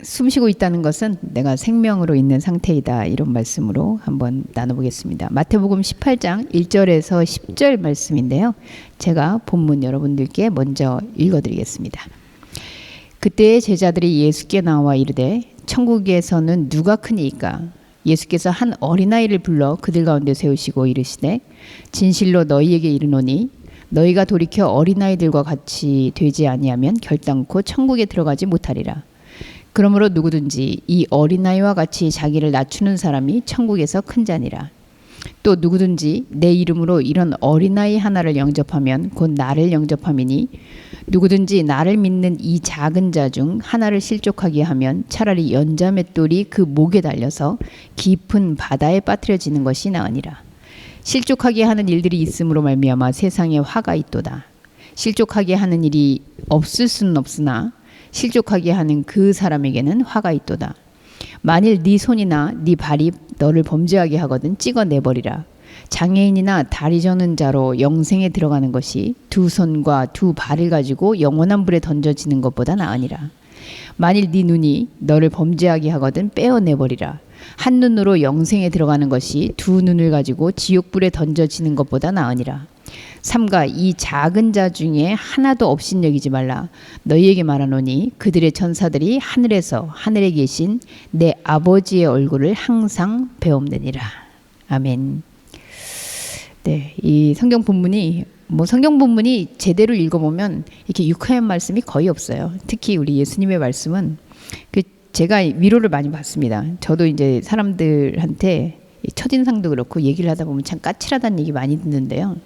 숨쉬고 있다는 것은 내가 생명으로 있는 상태이다. 이런 말씀으로 한번 나눠보겠습니다. 마태복음 18장 1절에서 10절 말씀인데요. 제가 본문 여러분들께 먼저 읽어드리겠습니다. 그때 제자들이 예수께 나와 이르되 천국에서는 누가 크니이까? 예수께서 한 어린아이를 불러 그들 가운데 세우시고 이르시되 진실로 너희에게 이르노니 너희가 돌이켜 어린아이들과 같이 되지 아니하면 결단코 천국에 들어가지 못하리라. 그러므로 누구든지 이 어린아이와 같이 자기를 낮추는 사람이 천국에서 큰 자니라. 또 누구든지 내 이름으로 이런 어린아이 하나를 영접하면 곧 나를 영접함이니 누구든지 나를 믿는 이 작은 자 중 하나를 실족하게 하면 차라리 연자맷돌이 그 목에 달려서 깊은 바다에 빠뜨려지는 것이 나으니라. 실족하게 하는 일들이 있음으로 말미암아 세상에 화가 있도다. 실족하게 하는 일이 없을 수는 없으나 실족하게 하는 그 사람에게는 화가 있도다. 만일 네 손이나 네 발이 너를 범죄하게 하거든 찍어내버리라. 장애인이나 다리 저는 자로 영생에 들어가는 것이 두 손과 두 발을 가지고 영원한 불에 던져지는 것보다 나으니라. 만일 네 눈이 너를 범죄하게 하거든 빼어내버리라. 한 눈으로 영생에 들어가는 것이 두 눈을 가지고 지옥불에 던져지는 것보다 나으니라. 삼가 이 작은 자 중에 하나도 없인 여기지 말라. 너희에게 말하노니 그들의 천사들이 하늘에서 하늘에 계신 내 아버지의 얼굴을 항상 배움느니라. 아멘. 네, 이 성경 본문이 성경 본문이 제대로 읽어보면 이렇게 유쾌한 말씀이 거의 없어요. 특히 우리 예수님의 말씀은 제가 위로를 많이 받습니다. 저도 이제 사람들한테 첫인상도 그렇고 얘기를 하다 보면 참 까칠하다는 얘기 많이 듣는데요.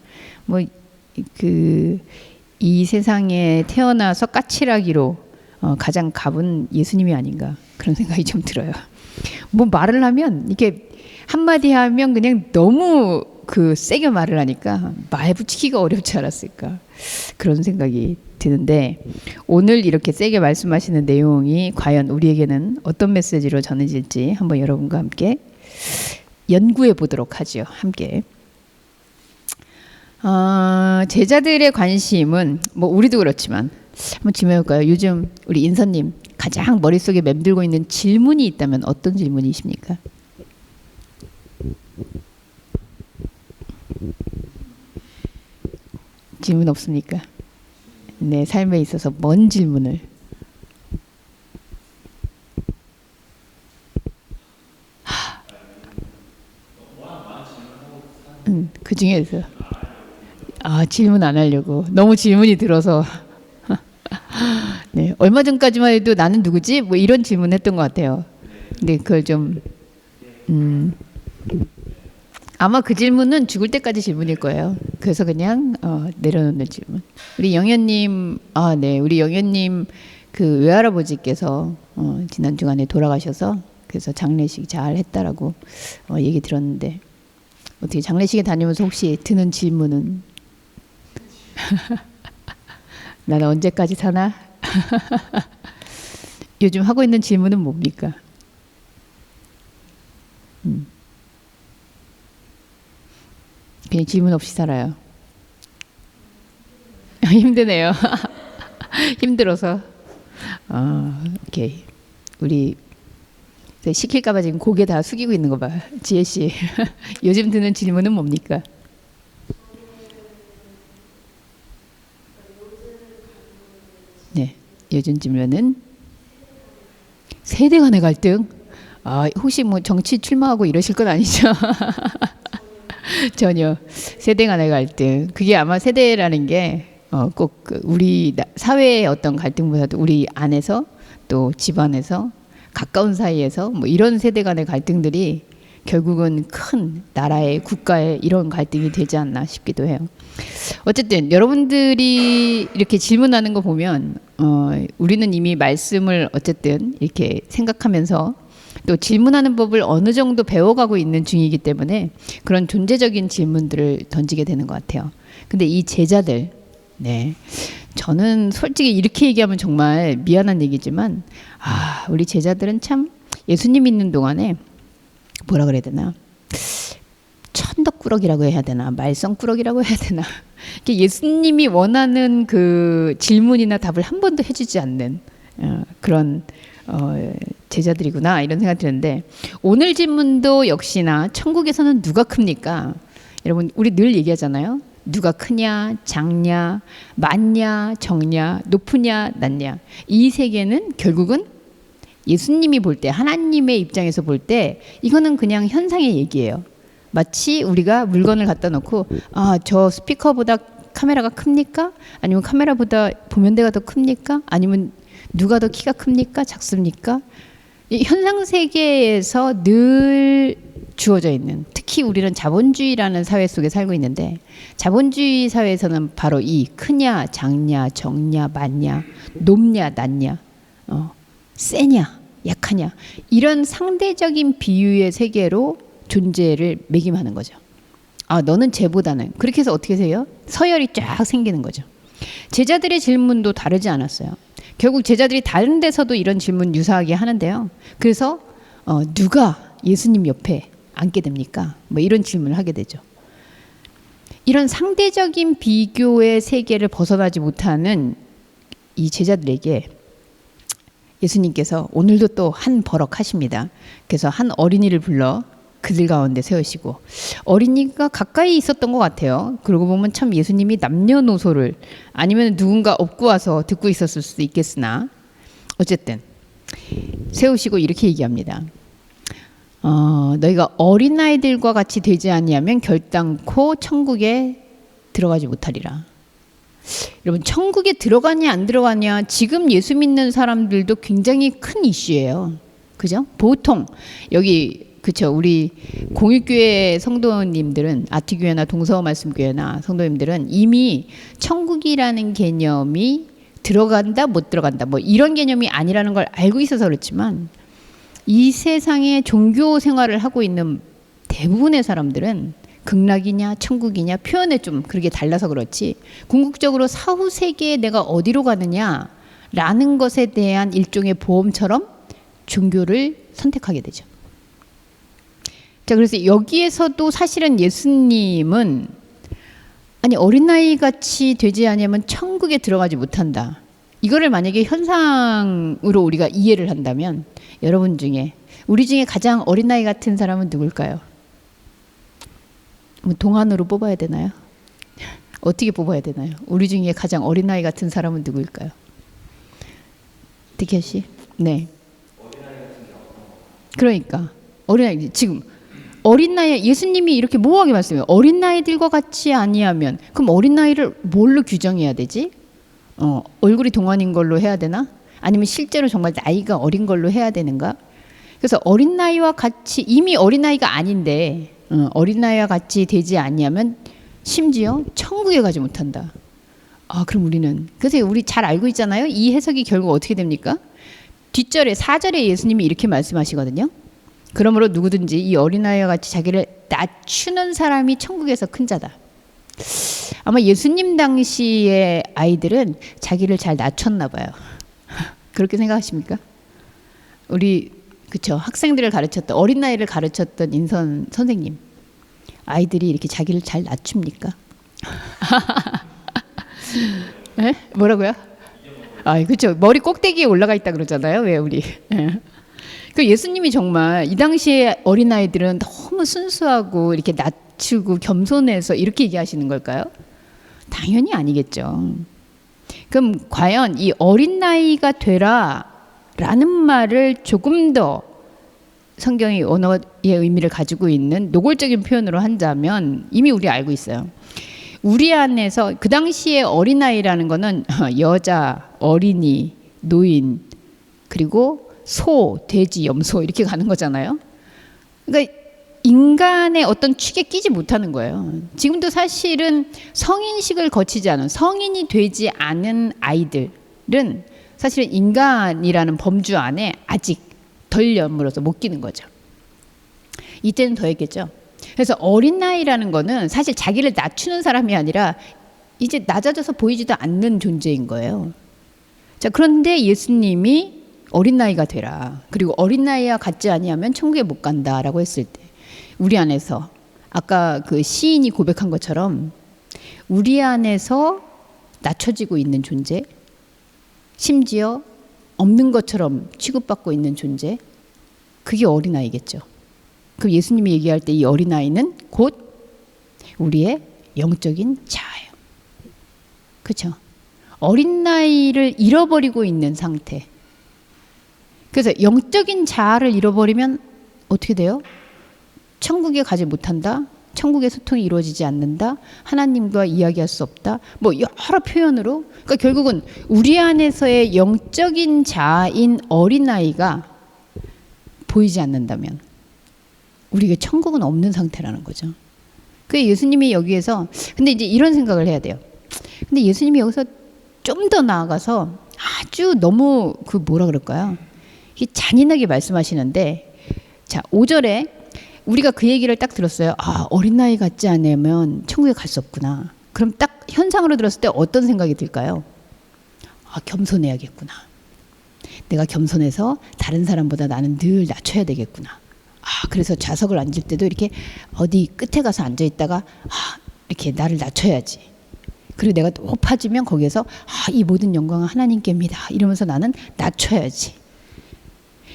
이 세상에 태어나서 까칠하기로 가장 갑은 예수님이 아닌가 그런 생각이 좀 들어요. 말을 하면 이렇게 한마디 하면 그냥 너무 세게 말을 하니까 말 붙이기가 어렵지 않았을까 그런 생각이 드는데 오늘 이렇게 세게 말씀하시는 내용이 과연 우리에게는 어떤 메시지로 전해질지 한번 여러분과 함께 연구해 보도록 하죠. 함께. 제자들의 관심은 우리도 그렇지만 한번 질문해볼까요? 요즘 우리 인선님 가장 머릿속에 맴돌고 있는 질문이 있다면 어떤 질문이십니까? 질문 없습니까? 내 삶에 있어서 뭔 질문을? 그 중에서 질문 안 하려고 너무 질문이 들어서 네, 얼마 전까지만 해도 나는 누구지? 이런 질문했던 것 같아요. 근데 그걸 좀 아마 그 질문은 죽을 때까지 질문일 거예요. 그래서 그냥 내려놓는 질문. 우리 영현님, 네, 우리 영현님 그 외할아버지께서 지난 주간에 돌아가셔서 그래서 장례식 잘 했다라고 얘기 들었는데 어떻게 장례식에 다니면서 혹시 드는 질문은 나는 언제까지 사나? 요즘 하고 있는 질문은 뭡니까? 그냥 질문 없이 살아요. 힘드네요. 힘들어서. 오케이. 우리 시킬까봐 지금 고개 다 숙이고 있는 거 봐. 지혜 씨. 요즘 드는 질문은 뭡니까? 네. 요즘 질문은 세대 간의 갈등? 혹시 정치 출마하고 이러실 건 아니죠? 전혀. 세대 간의 갈등. 그게 아마 세대라는 게 꼭 우리 사회의 어떤 갈등보다도 우리 안에서 또 집안에서 가까운 사이에서 이런 세대 간의 갈등들이 결국은 큰 나라의 국가의 이런 갈등이 되지 않나 싶기도 해요. 어쨌든 여러분들이 이렇게 질문하는 거 보면 우리는 이미 말씀을 어쨌든 이렇게 생각하면서 또 질문하는 법을 어느 정도 배워가고 있는 중이기 때문에 그런 존재적인 질문들을 던지게 되는 것 같아요. 근데 이 제자들, 네, 저는 솔직히 이렇게 얘기하면 정말 미안한 얘기지만 우리 제자들은 참 예수님 있는 동안에 뭐라 그래야 되나, 천덕꾸러기라고 해야 되나, 말썽꾸러기라고 해야 되나, 예수님이 원하는 그 질문이나 답을 한 번도 해주지 않는 그런 제자들이구나 이런 생각이 드는데 오늘 질문도 역시나 천국에서는 누가 큽니까? 여러분 우리 늘 얘기하잖아요. 누가 크냐, 작냐, 많냐, 적냐, 높으냐, 낮냐. 이 세계는 결국은 예수님이 볼 때, 하나님의 입장에서 볼 때 이거는 그냥 현상의 얘기예요. 마치 우리가 물건을 갖다 놓고 저 스피커보다 카메라가 큽니까? 아니면 카메라보다 보면대가 더 큽니까? 아니면 누가 더 키가 큽니까? 작습니까? 이 현상 세계에서 늘 주어져 있는, 특히 우리는 자본주의라는 사회 속에 살고 있는데 자본주의 사회에서는 바로 이 크냐, 작냐, 적냐, 많냐, 높냐, 낮냐, 세냐, 약하냐 이런 상대적인 비유의 세계로 존재를 매김하는 거죠. 너는 쟤보다는. 그렇게 해서 어떻게 해요? 서열이 쫙 생기는 거죠. 제자들의 질문도 다르지 않았어요. 결국 제자들이 다른 데서도 이런 질문 유사하게 하는데요. 그래서 누가 예수님 옆에 앉게 됩니까? 뭐 이런 질문을 하게 되죠. 이런 상대적인 비교의 세계를 벗어나지 못하는 이 제자들에게 예수님께서 오늘도 또 한 버럭 하십니다. 그래서 한 어린이를 불러 그들 가운데 세우시고, 어린이가 가까이 있었던 것 같아요. 그러고 보면 참 예수님이 남녀노소를 아니면 누군가 업고 와서 듣고 있었을 수도 있겠으나 어쨌든 세우시고 이렇게 얘기합니다. 너희가 어린아이들과 같이 되지 아니하면 결단코 천국에 들어가지 못하리라. 여러분 천국에 들어가냐 안 들어가냐 지금 예수 믿는 사람들도 굉장히 큰 이슈예요. 그죠? 보통 여기 그렇죠. 우리 공익교회 성도님들은 아티교회나 동서말씀교회나 성도님들은 이미 천국이라는 개념이 들어간다 못 들어간다 뭐 이런 개념이 아니라는 걸 알고 있어서 그렇지만 이 세상에 종교 생활을 하고 있는 대부분의 사람들은 극락이냐 천국이냐 표현에 좀 그렇게 달라서 그렇지 궁극적으로 사후 세계에 내가 어디로 가느냐라는 것에 대한 일종의 보험처럼 종교를 선택하게 되죠. 자, 그래서 여기에서도 사실은 예수님은 아니 어린아이 같이 되지 않으면 천국에 들어가지 못한다. 이거를 만약에 현상으로 우리가 이해를 한다면 여러분 중에 우리 중에 가장 어린아이 같은 사람은 누굴까요? 뭐 동안으로 뽑아야 되나요? 어떻게 뽑아야 되나요? 우리 중에 가장 어린아이 같은 사람은 누구일까요? 디켓 씨? 네. 그러니까 어린아이 지금 어린 나이에 예수님이 이렇게 모호하게 말씀해요. 어린 나이들과 같이 아니하면 그럼 어린 나이를 뭘로 규정해야 되지? 얼굴이 동안인 걸로 해야 되나? 아니면 실제로 정말 나이가 어린 걸로 해야 되는가? 그래서 어린 나이와 같이 이미 어린 나이가 아닌데 어린 나이와 같이 되지 아니하면 심지어 천국에 가지 못한다. 그럼 우리는 그래서 우리 잘 알고 있잖아요. 이 해석이 결국 어떻게 됩니까? 뒷절에 4절에 예수님이 이렇게 말씀하시거든요. 그러므로 누구든지 이 어린아이와 같이 자기를 낮추는 사람이 천국에서 큰 자다. 아마 예수님 당시의 아이들은 자기를 잘 낮췄나 봐요. 그렇게 생각하십니까? 우리 그쵸 학생들을 가르쳤던 어린아이를 가르쳤던 인선 선생님 아이들이 이렇게 자기를 잘 낮춥니까? 네? 뭐라고요? 그렇죠. 머리 꼭대기에 올라가 있다 그러잖아요. 왜 우리? 그 예수님이 정말 이 당시에 어린아이들은 너무 순수하고 이렇게 낮추고 겸손해서 이렇게 얘기하시는 걸까요? 당연히 아니겠죠. 그럼 과연 이 어린 나이가 되라 라는 말을 조금 더 성경이 언어의 의미를 가지고 있는 노골적인 표현으로 한다면 이미 우리 알고 있어요. 우리 안에서 그 당시에 어린아이라는 거는 여자, 어린이, 노인 그리고 소, 돼지, 염소 이렇게 가는 거잖아요. 그러니까 인간의 어떤 축에 끼지 못하는 거예요. 지금도 사실은 성인식을 거치지 않은 성인이 되지 않은 아이들은 사실은 인간이라는 범주 안에 아직 덜 연물어서 못 끼는 거죠. 이때는 더 했겠죠. 그래서 어린 나이라는 거는 사실 자기를 낮추는 사람이 아니라 이제 낮아져서 보이지도 않는 존재인 거예요. 자, 그런데 예수님이 어린 나이가 되라. 그리고 어린 나이와 같지 아니하면 천국에 못 간다라고 했을 때 우리 안에서 아까 그 시인이 고백한 것처럼 우리 안에서 낮춰지고 있는 존재, 심지어 없는 것처럼 취급받고 있는 존재, 그게 어린아이겠죠. 그 예수님이 얘기할 때 이 어린아이는 곧 우리의 영적인 자아예요. 그렇죠? 어린아이를 잃어버리고 있는 상태. 그래서 영적인 자아를 잃어버리면 어떻게 돼요? 천국에 가지 못한다. 천국의 소통이 이루어지지 않는다. 하나님과 이야기할 수 없다. 뭐 여러 표현으로. 그러니까 결국은 우리 안에서의 영적인 자아인 어린아이가 보이지 않는다면 우리가 천국은 없는 상태라는 거죠. 그 예수님이 여기에서 근데 이제 이런 생각을 해야 돼요. 근데 예수님이 여기서 좀 더 나아가서 아주 너무 그 뭐라 그럴까요? 잔인하게 말씀하시는데, 자 5절에 우리가 그 얘기를 딱 들었어요. 아, 어린아이 같지 않으면 천국에 갈 수 없구나. 그럼 딱 현상으로 들었을 때 어떤 생각이 들까요? 아, 겸손해야겠구나. 내가 겸손해서 다른 사람보다 나는 늘 낮춰야 되겠구나. 아, 그래서 좌석을 앉을 때도 이렇게 어디 끝에 가서 앉아 있다가 아, 이렇게 나를 낮춰야지. 그리고 내가 높아지면 거기에서 아, 이 모든 영광은 하나님께입니다. 이러면서 나는 낮춰야지.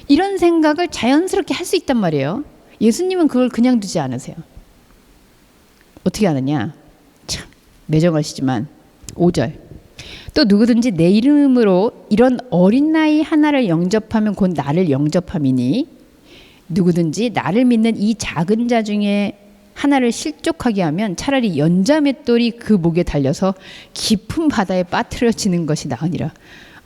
이런 생각을 자연스럽게 할 수 있단 말이에요. 예수님은 그걸 그냥 두지 않으세요. 어떻게 하느냐? 참 매정하시지만 5절. 또 누구든지 내 이름으로 이런 어린 나이 하나를 영접하면 곧 나를 영접함이니 누구든지 나를 믿는 이 작은 자 중에 하나를 실족하게 하면 차라리 연자맷돌이 그 목에 달려서 깊은 바다에 빠뜨려지는 것이 나으니라.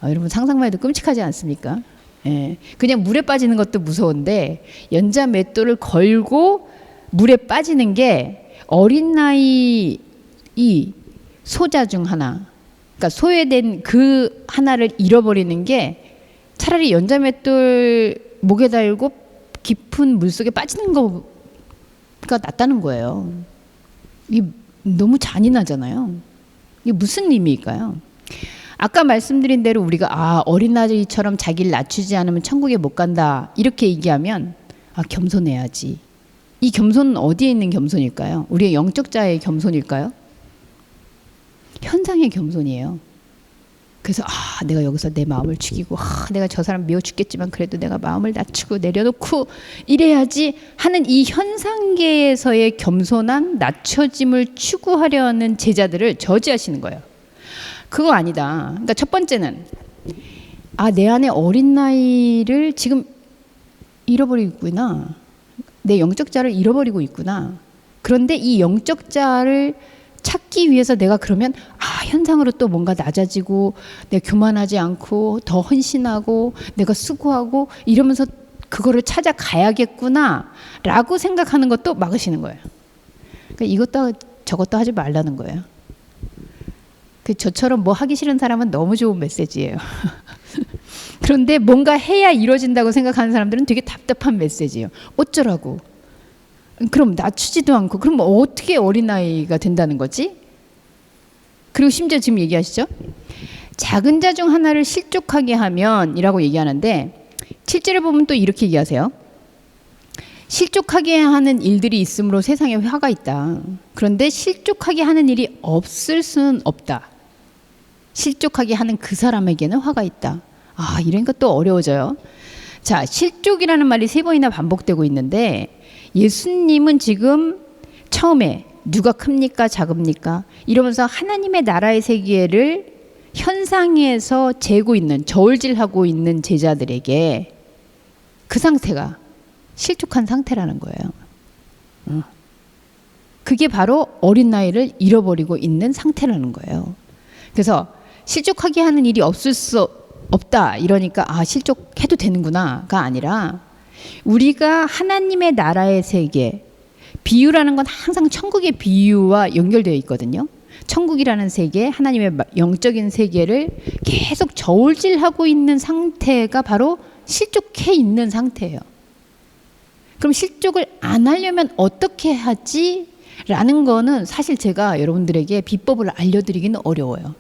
여러분 상상만 해도 끔찍하지 않습니까? 예, 그냥 물에 빠지는 것도 무서운데 연자맷돌을 걸고 물에 빠지는 게 어린 나이 이 소자 중 하나, 그러니까 소외된 그 하나를 잃어버리는 게 차라리 연자맷돌 목에 달고 깊은 물속에 빠지는 거가 낫다는 거예요. 이게 너무 잔인하잖아요. 이게 무슨 의미일까요? 아까 말씀드린 대로 우리가 아, 어린아이처럼 자기를 낮추지 않으면 천국에 못 간다 이렇게 얘기하면 아, 겸손해야지. 이 겸손은 어디에 있는 겸손일까요? 우리의 영적 자의 겸손일까요? 현상의 겸손이에요. 그래서 아, 내가 여기서 내 마음을 죽이고 아, 내가 저 사람 미워 죽겠지만 그래도 내가 마음을 낮추고 내려놓고 이래야지 하는 이 현상계에서의 겸손한 낮춰짐을 추구하려는 제자들을 저지하시는 거예요. 그거 아니다. 그러니까 첫 번째는 아, 내 안에 어린 나이를 지금 잃어버리고 있구나. 내 영적 자를 잃어버리고 있구나. 그런데 이 영적 자를 찾기 위해서 내가 그러면 아, 현상으로 또 뭔가 낮아지고 내가 교만하지 않고 더 헌신하고 내가 수고하고 이러면서 그거를 찾아가야겠구나 라고 생각하는 것도 막으시는 거예요. 그러니까 이것도 저것도 하지 말라는 거예요. 저처럼 뭐 하기 싫은 사람은 너무 좋은 메시지예요. 그런데 뭔가 해야 이루어진다고 생각하는 사람들은 되게 답답한 메시지예요. 어쩌라고? 그럼 낮추지도 않고 그럼 어떻게 어린아이가 된다는 거지? 그리고 심지어 지금 얘기하시죠? 작은 자 중 하나를 실족하게 하면 이라고 얘기하는데 7절에 보면 또 이렇게 얘기하세요. 실족하게 하는 일들이 있으므로 세상에 화가 있다. 그런데 실족하게 하는 일이 없을 수는 없다. 실족하게 하는 그 사람에게는 화가 있다. 아, 이러니까 또 어려워져요. 자, 실족이라는 말이 3번이나 반복되고 있는데 예수님은 지금 처음에 누가 큽니까 작습니까 이러면서 하나님의 나라의 세계를 현상에서 재고 있는 저울질하고 있는 제자들에게 그 상태가 실족한 상태라는 거예요. 그게 바로 어린 나이를 잃어버리고 있는 상태라는 거예요. 그래서 실족하게 하는 일이 없을 수 없다 이러니까 아, 실족해도 되는구나가 아니라 우리가 하나님의 나라의 세계, 비유라는 건 항상 천국의 비유와 연결되어 있거든요. 천국이라는 세계, 하나님의 영적인 세계를 계속 저울질하고 있는 상태가 바로 실족해 있는 상태예요. 그럼 실족을 안 하려면 어떻게 하지? 라는 거는 사실 제가 여러분들에게 비법을 알려드리기는 어려워요.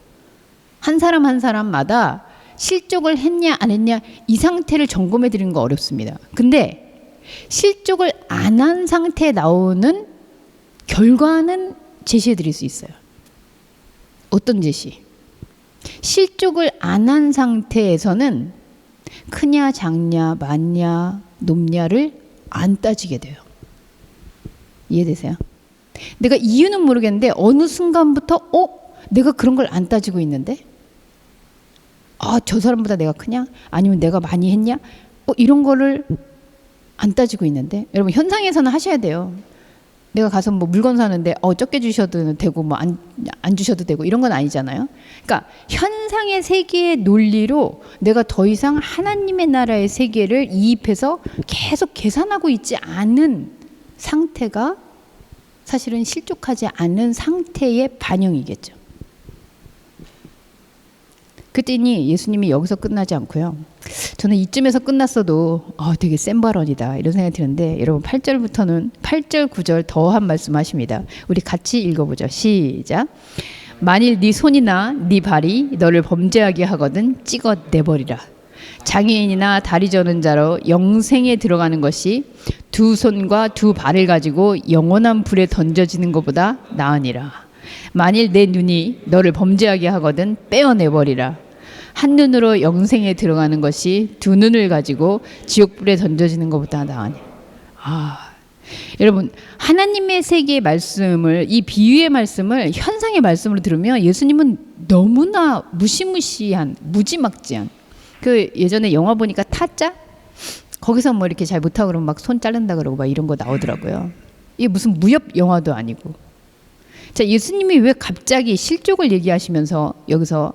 한 사람 한 사람마다 실족을 했냐 안 했냐 이 상태를 점검해 드리는 거 어렵습니다. 근데 실족을 안 한 상태에 나오는 결과는 제시해 드릴 수 있어요. 어떤 제시? 실족을 안 한 상태에서는 크냐 작냐 많냐 높냐를 안 따지게 돼요. 이해되세요? 내가 이유는 모르겠는데 어느 순간부터 내가 그런 걸 안 따지고 있는데 저 사람보다 내가 크냐? 아니면 내가 많이 했냐? 이런 거를 안 따지고 있는데 여러분 현상에서는 하셔야 돼요. 내가 가서 뭐 물건 사는데 적게 주셔도 되고 뭐 안 주셔도 되고 이런 건 아니잖아요. 그러니까 현상의 세계의 논리로 내가 더 이상 하나님의 나라의 세계를 이입해서 계속 계산하고 있지 않은 상태가 사실은 실족하지 않은 상태의 반영이겠죠. 그랬더니 예수님이 여기서 끝나지 않고요. 저는 이쯤에서 끝났어도 되게 센 발언이다 이런 생각이 드는데 여러분 8절부터는 8절 9절 더 한 말씀 하십니다. 우리 같이 읽어보죠. 시작. 만일 네 손이나 네 발이 너를 범죄하게 하거든 찍어내버리라. 장애인이나 다리 저는 자로 영생에 들어가는 것이 두 손과 두 발을 가지고 영원한 불에 던져지는 것보다 나으니라. 만일 내 눈이 너를 범죄하게 하거든 빼어내버리라. 한 눈으로 영생에 들어가는 것이 두 눈을 가지고 지옥불에 던져지는 것보다 나으니. 여러분 하나님의 세계의 말씀을 이 비유의 말씀을 현상의 말씀으로 들으면 예수님은 너무나 무시무시한 무지막지한 예전에 영화 보니까 타짜 거기서 뭐 이렇게 잘 못하고 그러면 막 손 자른다 그러고 막 이런 거 나오더라고요. 이게 무슨 무협 영화도 아니고. 자, 예수님이 왜 갑자기 실족을 얘기하시면서 여기서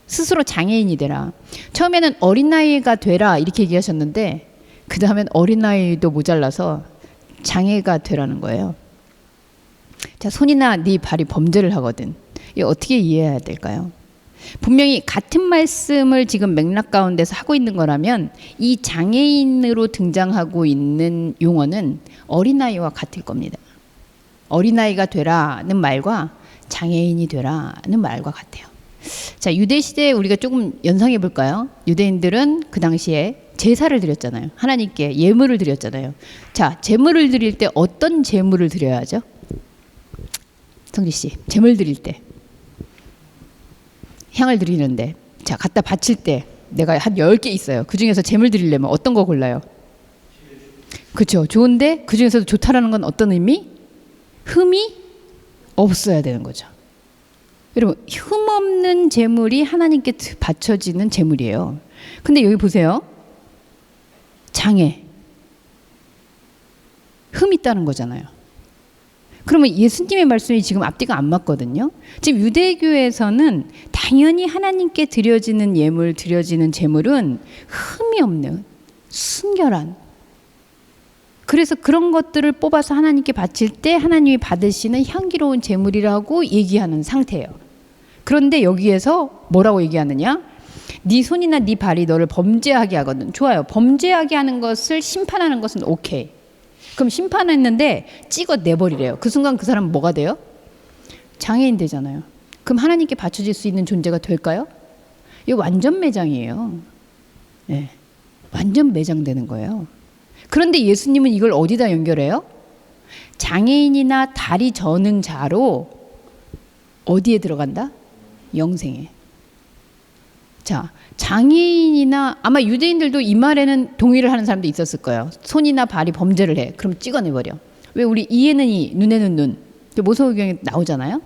스스로 장애인이 되라. 처음에는 어린아이가 되라 이렇게 얘기하셨는데 그 다음엔 어린아이도 모자라서 장애가 되라는 거예요. 자, 손이나 네 발이 범죄를 하거든. 이거 어떻게 이해해야 될까요? 분명히 같은 말씀을 지금 맥락 가운데서 하고 있는 거라면 이 장애인으로 등장하고 있는 용어는 어린아이와 같을 겁니다. 어린아이가 되라는 말과 장애인이 되라는 말과 같아요. 자, 유대시대에 우리가 조금 연상해 볼까요? 유대인들은 그 당시에 제사를 드렸잖아요. 하나님께 예물을 드렸잖아요. 자, 제물을 드릴 때 어떤 제물을 드려야 하죠? 성지 씨, 제물 드릴 때 향을 드리는데 자, 갖다 바칠 때 내가 한 10개 있어요. 그 중에서 제물 드리려면 어떤 거 골라요? 그렇죠. 좋은데 그 중에서도 좋다라는 건 어떤 의미? 흠이 없어야 되는 거죠. 여러분 흠 없는 제물이 하나님께 바쳐지는 제물이에요. 근데 여기 보세요. 장애. 흠 있다는 거잖아요. 그러면 예수님의 말씀이 지금 앞뒤가 안 맞거든요. 지금 유대교에서는 당연히 하나님께 드려지는 예물, 드려지는 제물은 흠이 없는 순결한 그래서 그런 것들을 뽑아서 하나님께 바칠 때 하나님이 받으시는 향기로운 제물이라고 얘기하는 상태예요. 그런데 여기에서 뭐라고 얘기하느냐? 네 손이나 네 발이 너를 범죄하게 하거든. 좋아요. 범죄하게 하는 것을 심판하는 것은 오케이. 그럼 심판했는데 찍어내버리래요. 그 순간 그 사람은 뭐가 돼요? 장애인 되잖아요. 그럼 하나님께 바쳐질 수 있는 존재가 될까요? 이거 완전 매장이에요. 네. 완전 매장되는 거예요. 그런데 예수님은 이걸 어디다 연결해요? 장애인이나 다리 저는 자로 어디에 들어간다? 영생에. 자, 장애인이나 아마 유대인들도 이 말에는 동의를 하는 사람도 있었을 거예요. 손이나 발이 범죄를 해. 그럼 찍어내버려. 왜 우리 이에는 이, 눈에는 눈. 모세오경에 나오잖아요.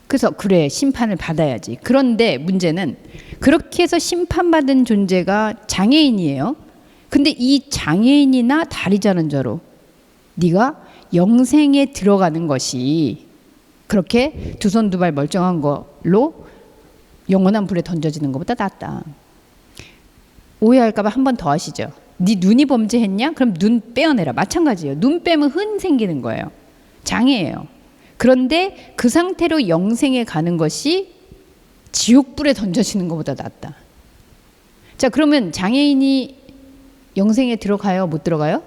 그래서 그래 심판을 받아야지. 그런데 문제는 그렇게 해서 심판받은 존재가 장애인이에요. 근데 이 장애인이나 다리 자는 자로 네가 영생에 들어가는 것이 그렇게 두 손 두 발 멀쩡한 걸로 영원한 불에 던져지는 것보다 낫다. 오해할까 봐 한 번 더 하시죠. 네 눈이 범죄했냐? 그럼 눈 빼어내라. 마찬가지예요. 눈 빼면 흔 생기는 거예요. 장애예요. 그런데 그 상태로 영생에 가는 것이 지옥불에 던져지는 것보다 낫다. 자, 그러면 장애인이 영생에 들어가요? 못 들어가요?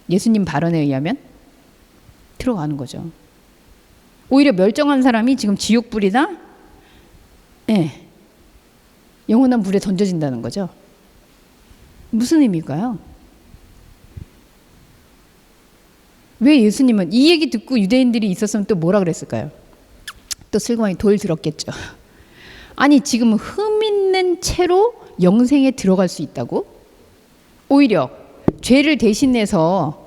예수님 발언에 의하면 들어가는 거죠. 오히려 멀쩡한 사람이 지금 지옥불이다? 네. 영원한 불에 던져진다는 거죠. 무슨 의미일까요? 왜 예수님은 이 얘기 듣고 유대인들이 있었으면 또 뭐라 그랬을까요? 또 슬그머니 돌 들었겠죠. 아니 지금 흠 있는 채로 영생에 들어갈 수 있다고? 오히려 죄를 대신해서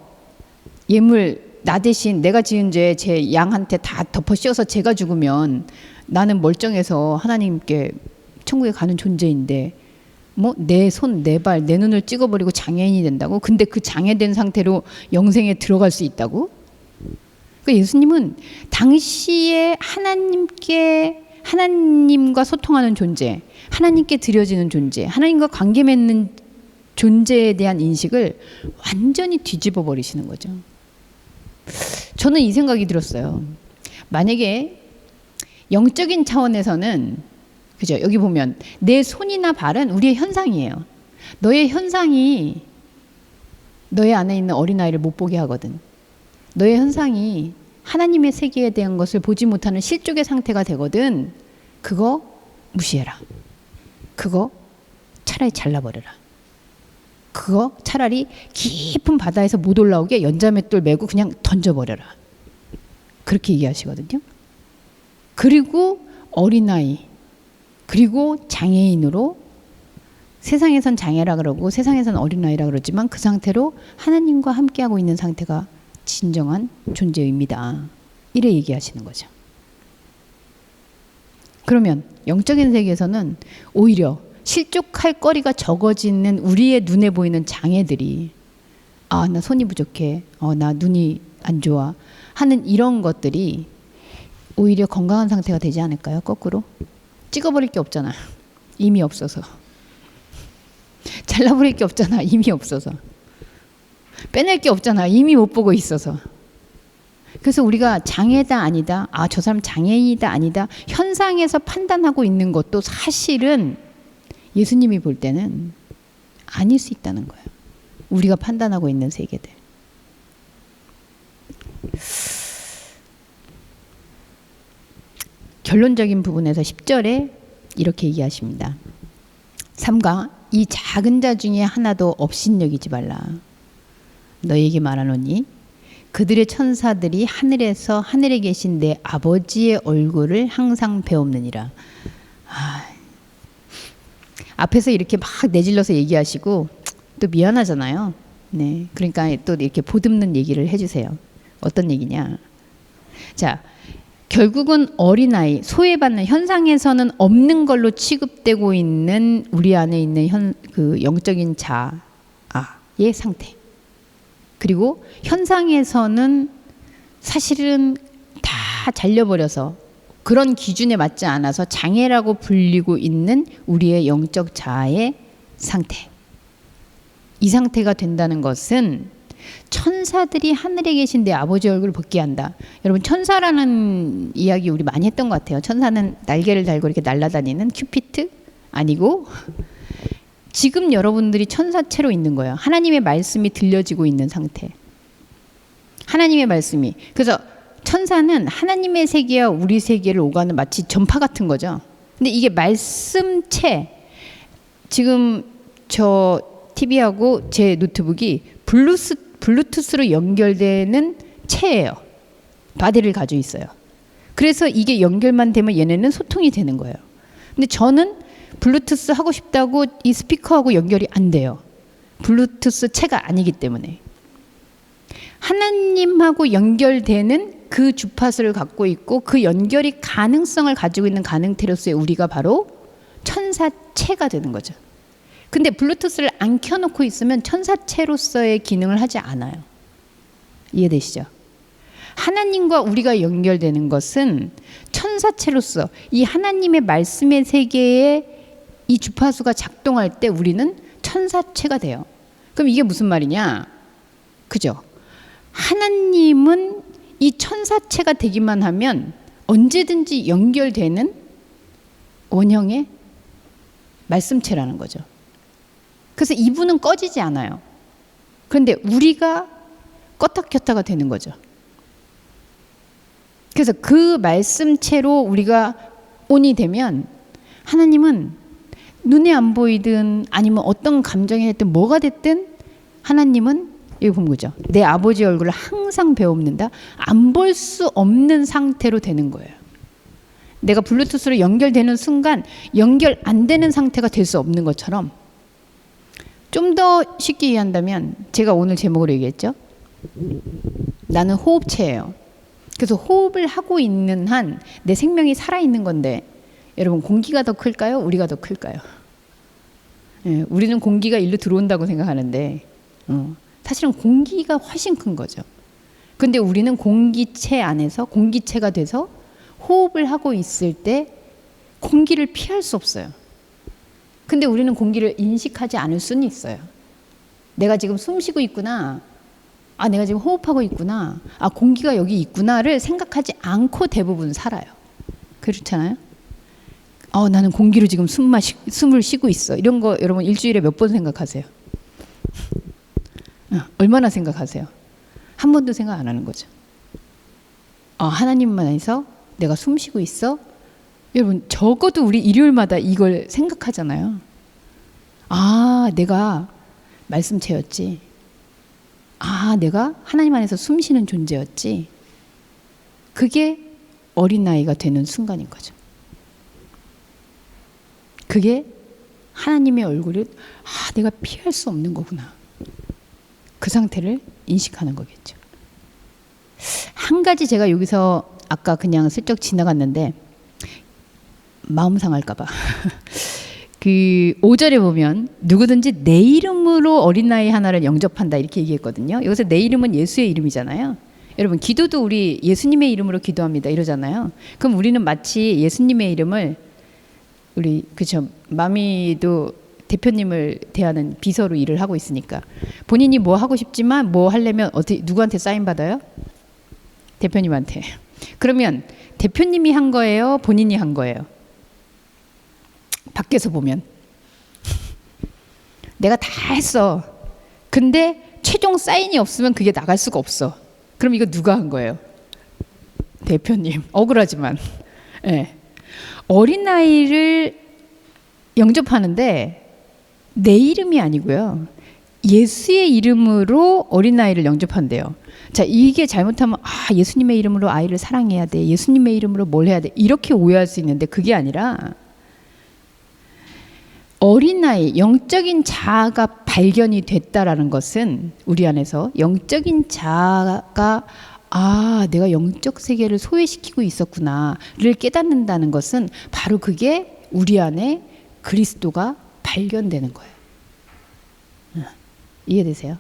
예물, 나 대신 내가 지은 죄 제 양한테 다 덮어 씌워서 제가 죽으면 나는 멀쩡해서 하나님께 천국에 가는 존재인데 뭐 내 손, 내 발, 내 눈을 찍어버리고 장애인이 된다고? 근데 그 장애된 상태로 영생에 들어갈 수 있다고? 그러니까 예수님은 당시에 하나님과 소통하는 존재, 하나님께 드려지는 존재, 하나님과 관계 맺는 존재에 대한 인식을 완전히 뒤집어 버리시는 거죠. 저는 이 생각이 들었어요. 만약에 영적인 차원에서는, 그죠? 여기 보면 내 손이나 발은 우리의 현상이에요. 너의 현상이 너의 안에 있는 어린아이를 못 보게 하거든. 너의 현상이 하나님의 세계에 대한 것을 보지 못하는 실족의 상태가 되거든. 그거 무시해라. 그거 차라리 잘라버려라. 그거 차라리 깊은 바다에서 못 올라오게 연자맷돌 메고 그냥 던져버려라. 그렇게 얘기하시거든요. 그리고 어린아이, 그리고 장애인으로, 세상에선 장애라 그러고 세상에선 어린아이라 그러지만 그 상태로 하나님과 함께하고 있는 상태가 진정한 존재입니다. 이래 얘기하시는 거죠. 그러면 영적인 세계에서는 오히려 실족할 거리가 적어지는 우리의 눈에 보이는 장애들이, 아, 나 손이 부족해, 나 눈이 안 좋아 하는 이런 것들이 오히려 건강한 상태가 되지 않을까요? 거꾸로 찍어버릴 게 없잖아. 이미 없어서. 잘라버릴 게 없잖아. 이미 없어서. 빼낼 게 없잖아. 이미 못 보고 있어서. 그래서 우리가 장애다 아니다, 아, 저 사람 장애인이다 아니다, 현상에서 판단하고 있는 것도 사실은 예수님이 볼 때는 아닐 수 있다는 거예요. 우리가 판단하고 있는 세계들. 결론적인 부분에서 10절에 이렇게 얘기하십니다. 3가 이 작은 자 중에 하나도 업신여기지 말라. 너에게 말하노니 그들의 천사들이 하늘에서 하늘에 계신 내 아버지의 얼굴을 항상 배옵느니라. 앞에서 이렇게 막 내질러서 얘기하시고 또 미안하잖아요. 네, 그러니까 또 이렇게 보듬는 얘기를 해주세요. 어떤 얘기냐? 자, 결국은 어린아이, 소외받는, 현상에서는 없는 걸로 취급되고 있는 우리 안에 있는 그 영적인 자아의 상태. 그리고 현상에서는 사실은 다 잘려버려서 그런 기준에 맞지 않아서 장애라고 불리고 있는 우리의 영적 자아의 상태. 이 상태가 된다는 것은 천사들이 하늘에 계신 내 아버지 얼굴을 벗게 한다. 여러분, 천사라는 이야기 우리 많이 했던 것 같아요. 천사는 날개를 달고 이렇게 날아다니는 큐피트? 아니고 지금 여러분들이 천사체로 있는 거예요. 하나님의 말씀이 들려지고 있는 상태. 하나님의 말씀이. 그래서 천사는 하나님의 세계와 우리 세계를 오가는 마치 전파 같은 거죠. 근데 이게 말씀체, 지금 저 TV하고 제 노트북이 블루투스로 연결되는 체예요. 바디를 가지고 있어요. 그래서 이게 연결만 되면 얘네는 소통이 되는 거예요. 근데 저는 블루투스 하고 싶다고 이 스피커하고 연결이 안 돼요. 블루투스 체가 아니기 때문에. 하나님하고 연결되는 그 주파수를 갖고 있고 그 연결이 가능성을 가지고 있는 가능태로서의 우리가 바로 천사체가 되는 거죠. 근데 블루투스를 안 켜놓고 있으면 천사체로서의 기능을 하지 않아요. 이해되시죠? 하나님과 우리가 연결되는 것은 천사체로서 이 하나님의 말씀의 세계에 이 주파수가 작동할 때 우리는 천사체가 돼요. 그럼 이게 무슨 말이냐? 그죠? 하나님은 이 천사체가 되기만 하면 언제든지 연결되는 원형의 말씀체라는 거죠. 그래서 이분은 꺼지지 않아요. 그런데 우리가 껐다 켰다가 되는 거죠. 그래서 그 말씀체로 우리가 온이 되면 하나님은 눈에 안 보이든 아니면 어떤 감정이 됐든 뭐가 됐든 하나님은 여기 보면 그죠? 내 아버지 얼굴을 항상 배웁는다. 안 볼 수 없는 상태로 되는 거예요. 내가 블루투스로 연결되는 순간 연결 안 되는 상태가 될 수 없는 것처럼, 좀 더 쉽게 이해한다면 제가 오늘 제목으로 얘기했죠. 나는 호흡체예요. 그래서 호흡을 하고 있는 한 내 생명이 살아있는 건데, 여러분 공기가 더 클까요? 우리가 더 클까요? 예, 우리는 공기가 일로 들어온다고 생각하는데 사실은 공기가 훨씬 큰 거죠. 근데 우리는 공기체 안에서 공기체가 돼서 호흡을 하고 있을 때 공기를 피할 수 없어요. 근데 우리는 공기를 인식하지 않을 수는 있어요. 내가 지금 숨 쉬고 있구나. 아, 내가 지금 호흡하고 있구나. 아, 공기가 여기 있구나를 생각하지 않고 대부분 살아요. 그렇잖아요? 나는 공기로 지금 숨을 쉬고 있어. 이런 거 여러분 일주일에 몇 번 생각하세요? 얼마나 생각하세요? 한 번도 생각 안 하는 거죠. 하나님만 해서 내가 숨 쉬고 있어? 여러분 적어도 우리 일요일마다 이걸 생각하잖아요. 내가 말씀체였지. 내가 하나님 안에서 숨 쉬는 존재였지. 그게 어린아이가 되는 순간인 거죠. 그게 하나님의 얼굴을 내가 피할 수 없는 거구나. 그 상태를 인식하는 거겠죠. 한 가지 제가 여기서 아까 그냥 슬쩍 지나갔는데 마음 상할까 봐. 그 5절에 보면 누구든지 내 이름으로 어린아이 하나를 영접한다 이렇게 얘기했거든요. 여기서 내 이름은 예수의 이름이잖아요. 여러분 기도도 우리 예수님의 이름으로 기도합니다 이러잖아요. 그럼 우리는 마치 예수님의 이름을 우리 그쵸 마미도 대표님을 대하는 비서로 일을 하고 있으니까 본인이 뭐 하고 싶지만 뭐 하려면 어떻게 누구한테 사인 받아요? 대표님한테. 그러면 대표님이 한 거예요? 본인이 한 거예요? 밖에서 보면 내가 다 했어. 근데 최종 사인이 없으면 그게 나갈 수가 없어. 그럼 이거 누가 한 거예요? 대표님. 억울하지만. 네. 어린아이를 영접하는데 내 이름이 아니고요. 예수의 이름으로 어린아이를 영접한대요. 자, 이게 잘못하면 예수님의 이름으로 아이를 사랑해야 돼. 예수님의 이름으로 뭘 해야 돼. 이렇게 오해할 수 있는데 그게 아니라 어린아이, 영적인 자아가 발견이 됐다라는 것은 우리 안에서 영적인 자아가 내가 영적 세계를 소외시키고 있었구나를 깨닫는다는 것은 바로 그게 우리 안에 그리스도가 발견되는 거예요. 이해되세요?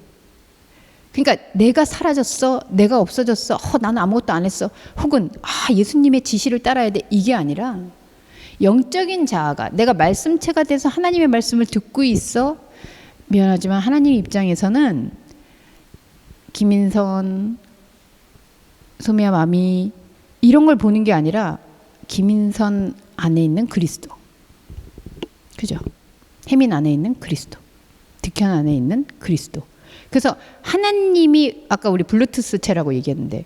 그러니까 내가 사라졌어, 내가 없어졌어, 나는 아무것도 안 했어, 혹은 예수님의 지시를 따라야 돼, 이게 아니라 영적인 자아가 내가 말씀체가 돼서 하나님의 말씀을 듣고 있어. 미안하지만 하나님 입장에서는 김인선, 소미야 마미 이런 걸 보는 게 아니라 김인선 안에 있는 그리스도, 그죠? 혜민 안에 있는 그리스도, 득현 안에 있는 그리스도. 그래서 하나님이 아까 우리 블루투스체라고 얘기했는데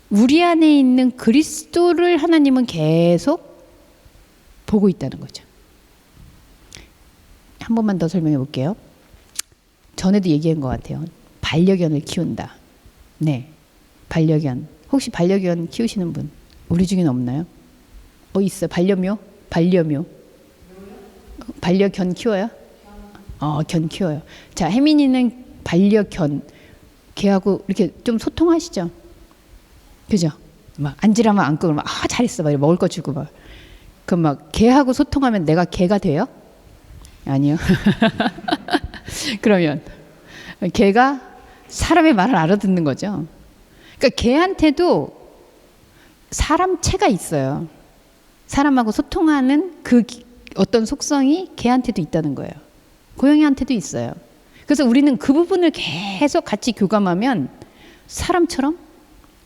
우리 안에 있는 그리스도를 하나님은 계속 보고 있다는 거죠. 한 번만 더 설명해 볼게요. 전에도 얘기한 것 같아요. 반려견을 키운다. 네, 반려견. 혹시 반려견 키우시는 분 우리 중에는 없나요? 있어요. 반려묘? 반려견 키워요? 견 키워요. 자, 혜민이는 반려견 걔하고 이렇게 좀 소통하시죠? 그죠? 막 앉으라면 앉고 그러면 잘했어 막 먹을 거 주고 막. 그럼 막 개하고 소통하면 내가 개가 돼요? 아니요. 그러면 개가 사람의 말을 알아듣는 거죠. 그러니까 개한테도 사람체가 있어요. 사람하고 소통하는 그 어떤 속성이 개한테도 있다는 거예요. 고양이한테도 있어요. 그래서 우리는 그 부분을 계속 같이 교감하면 사람처럼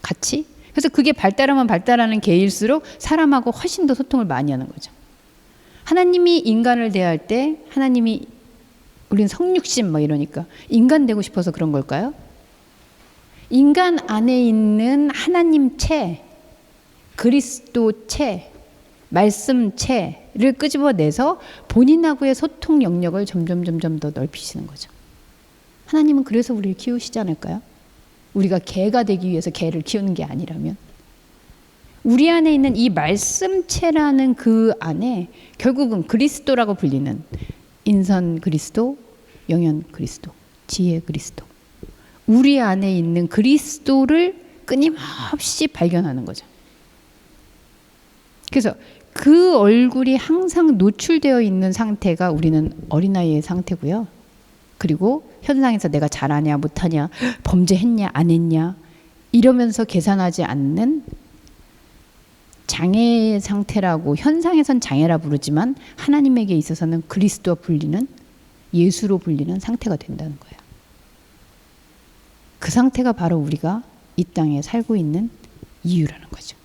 같이, 그래서 그게 발달하면 발달하는 개일수록 사람하고 훨씬 더 소통을 많이 하는 거죠. 하나님이 인간을 대할 때 하나님이 우린 성육신 막 이러니까 인간 되고 싶어서 그런 걸까요? 인간 안에 있는 하나님체, 그리스도체, 말씀체를 끄집어내서 본인하고의 소통 영역을 점점 더 넓히시는 거죠. 하나님은 그래서 우리를 키우시지 않을까요? 우리가 개가 되기 위해서 개를 키우는 게 아니라면. 우리 안에 있는 이 말씀체라는 그 안에 결국은 그리스도라고 불리는 인선 그리스도, 영현 그리스도, 지혜 그리스도, 우리 안에 있는 그리스도를 끊임없이 발견하는 거죠. 그래서 그 얼굴이 항상 노출되어 있는 상태가 우리는 어린아이의 상태고요. 그리고 현상에서 내가 잘하냐 못하냐, 범죄했냐 안 했냐 이러면서 계산하지 않는 장애의 상태라고, 현상에선 장애라 부르지만 하나님에게 있어서는 그리스도와 불리는, 예수로 불리는 상태가 된다는 거예요. 그 상태가 바로 우리가 이 땅에 살고 있는 이유라는 거죠.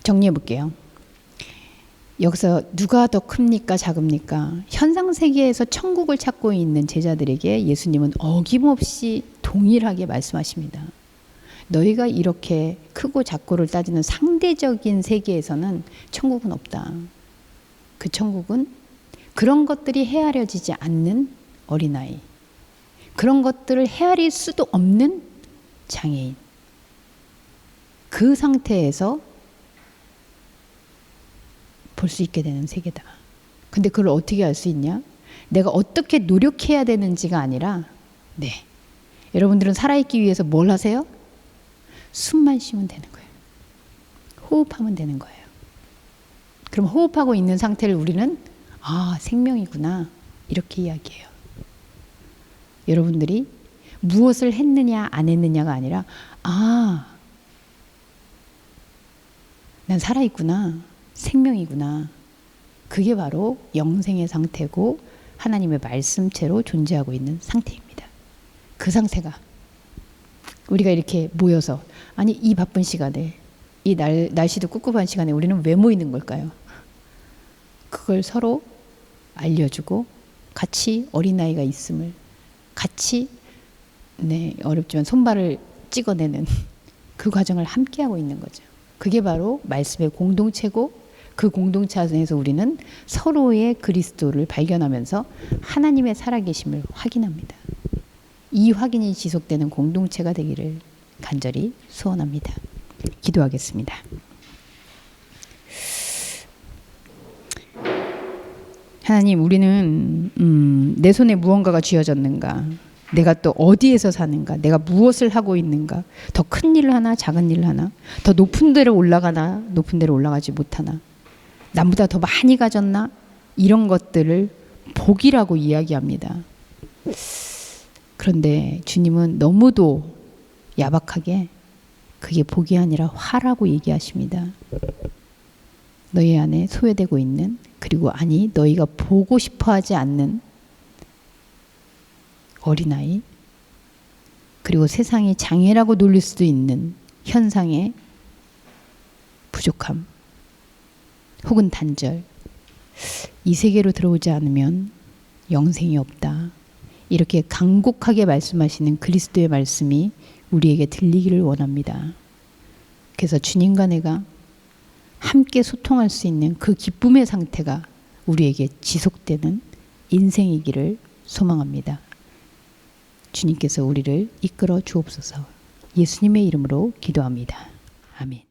정리해 볼게요. 여기서 누가 더 큽니까 작습니까? 현상 세계에서 천국을 찾고 있는 제자들에게 예수님은 어김없이 동일하게 말씀하십니다. 너희가 이렇게 크고 작고를 따지는 상대적인 세계에서는 천국은 없다. 그 천국은 그런 것들이 헤아려지지 않는 어린아이, 그런 것들을 헤아릴 수도 없는 장애인, 그 상태에서 볼 수 있게 되는 세계다. 근데 그걸 어떻게 알 수 있냐? 내가 어떻게 노력해야 되는지가 아니라, 네, 여러분들은 살아있기 위해서 뭘 하세요? 숨만 쉬면 되는 거예요. 호흡하면 되는 거예요. 그럼 호흡하고 있는 상태를 우리는 아, 생명이구나 이렇게 이야기해요. 여러분들이 무엇을 했느냐 안 했느냐가 아니라 아, 난 살아있구나, 생명이구나. 그게 바로 영생의 상태고 하나님의 말씀체로 존재하고 있는 상태입니다. 그 상태가 우리가 이렇게 모여서, 아니 이 바쁜 시간에, 이 날씨도 꿉꿉한 시간에 우리는 왜 모이는 걸까요? 그걸 서로 알려주고 같이 어린아이가 있음을, 같이, 네, 어렵지만 손발을 찍어내는 그 과정을 함께하고 있는 거죠. 그게 바로 말씀의 공동체고, 그 공동체 안에서 우리는 서로의 그리스도를 발견하면서 하나님의 살아계심을 확인합니다. 이 확인이 지속되는 공동체가 되기를 간절히 소원합니다. 기도하겠습니다. 하나님, 우리는 내 손에 무언가가 쥐어졌는가, 내가 또 어디에서 사는가, 내가 무엇을 하고 있는가, 더 큰 일을 하나 작은 일을 하나, 더 높은 데로 올라가나 높은 데로 올라가지 못하나, 남보다 더 많이 가졌나, 이런 것들을 복이라고 이야기합니다. 그런데 주님은 너무도 야박하게 그게 복이 아니라 화라고 얘기하십니다. 너희 안에 소외되고 있는, 그리고 아니 너희가 보고 싶어 하지 않는 어린아이, 그리고 세상이 장애라고 놀릴 수도 있는 현상의 부족함 혹은 단절, 이 세계로 들어오지 않으면 영생이 없다. 이렇게 간곡하게 말씀하시는 그리스도의 말씀이 우리에게 들리기를 원합니다. 그래서 주님과 내가 함께 소통할 수 있는 그 기쁨의 상태가 우리에게 지속되는 인생이기를 소망합니다. 주님께서 우리를 이끌어 주옵소서. 예수님의 이름으로 기도합니다. 아멘.